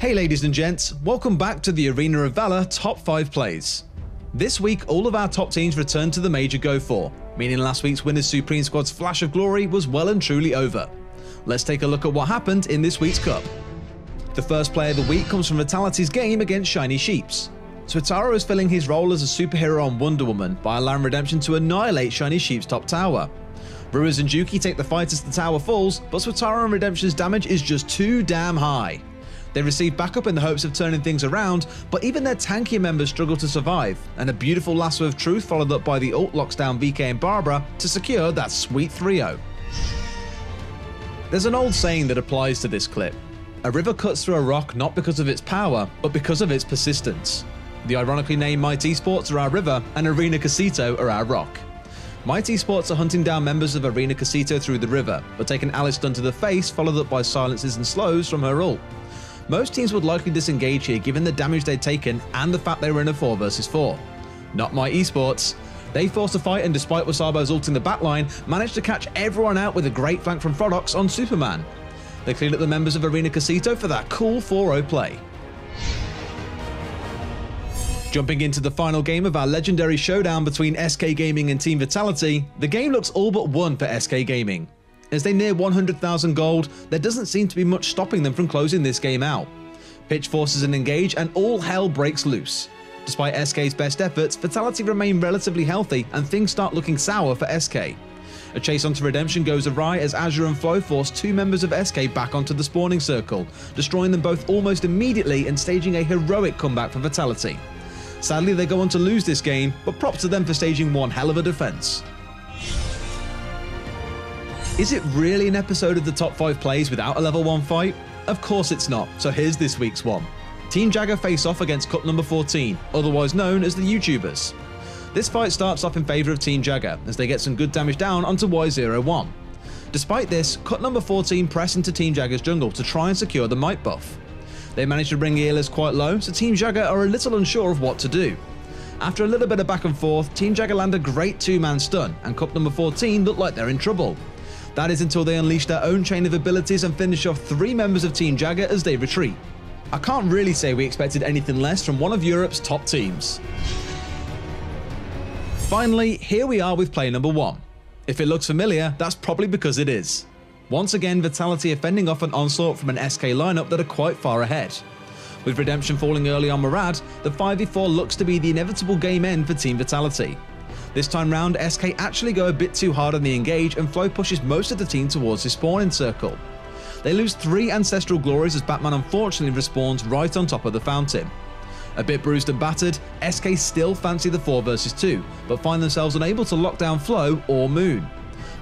Hey ladies and gents, welcome back to the Arena of Valor Top 5 Plays. This week all of our top teams returned to the major Go 4, meaning last week's Winners Supreme Squad's flash of glory was well and truly over. Let's take a look at what happened in this week's Cup. The first play of the week comes from Vitality's game against Shiny Sheeps. Switaro is filling his role as a superhero on Wonder Woman by allowing Redemption to annihilate Shiny Sheep's top tower. Ruiz and Juki take the fight as the tower falls, but Switaro and Redemption's damage is just too damn high. They receive backup in the hopes of turning things around, but even their tankier members struggle to survive, and a beautiful lasso of truth followed up by the ult locks down VK and Barbara to secure that sweet 3-0. There's an old saying that applies to this clip. A river cuts through a rock not because of its power, but because of its persistence. The ironically named Might Esports are our river, and Arena Casito are our rock. Might Esports are hunting down members of Arena Casito through the river, but take an Alice stun to the face followed up by silences and slows from her ult. Most teams would likely disengage here given the damage they'd taken and the fact they were in a 4 vs 4. Not Might Esports. They forced a fight and despite Wasabo's ult in the backline, managed to catch everyone out with a great flank from Frodox on Superman. They cleaned up the members of Arena Casito for that cool 4-0 play. Jumping into the final game of our legendary showdown between SK Gaming and Team Vitality, the game looks all but won for SK Gaming. As they near 100,000 gold, there doesn't seem to be much stopping them from closing this game out. Pitch forces an engage and all hell breaks loose. Despite SK's best efforts, Vitality remain relatively healthy and things start looking sour for SK. A chase onto Redemption goes awry as Azure and Flow force 2 members of SK back onto the spawning circle, destroying them both almost immediately and staging a heroic comeback for Vitality. Sadly, they go on to lose this game, but props to them for staging one hell of a defense. Is it really an episode of the top 5 plays without a level 1 fight? Of course it's not, so here's this week's one. Team Jagger face off against Cup number 14, otherwise known as the YouTubers. This fight starts off in favour of Team Jagger as they get some good damage down onto Y01. Despite this, Cut number 14 press into Team Jagger's jungle to try and secure the Might buff. They manage to bring ELS quite low, so Team Jagger are a little unsure of what to do. After a little bit of back and forth, Team Jagger land a great 2-man stun and Cup number 14 look like they're in trouble. That is until they unleash their own chain of abilities and finish off 3 members of Team Jagger as they retreat. I can't really say we expected anything less from one of Europe's top teams. Finally, here we are with play number 1. If it looks familiar, that's probably because it is. Once again, Vitality are fending off an onslaught from an SK lineup that are quite far ahead. With Redemption falling early on Murad, the 5v4 looks to be the inevitable game end for Team Vitality. This time round, SK actually go a bit too hard on the engage and Flow pushes most of the team towards his spawning circle. They lose 3 ancestral glories as Batman unfortunately respawns right on top of the fountain. A bit bruised and battered, SK still fancy the 4 vs 2, but find themselves unable to lock down Flow or Moon.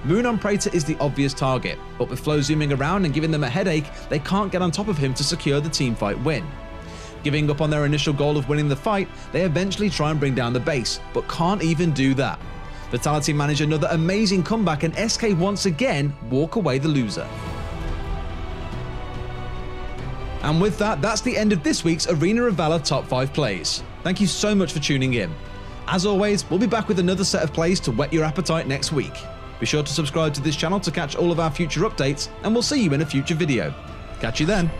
Moon on Praetor is the obvious target, but with Flow zooming around and giving them a headache, they can't get on top of him to secure the teamfight win. Giving up on their initial goal of winning the fight, they eventually try and bring down the base, but can't even do that. Vitality manage another amazing comeback and SK once again walk away the loser. And with that, that's the end of this week's Arena of Valor Top 5 Plays. Thank you so much for tuning in. As always, we'll be back with another set of plays to whet your appetite next week. Be sure to subscribe to this channel to catch all of our future updates, and we'll see you in a future video. Catch you then.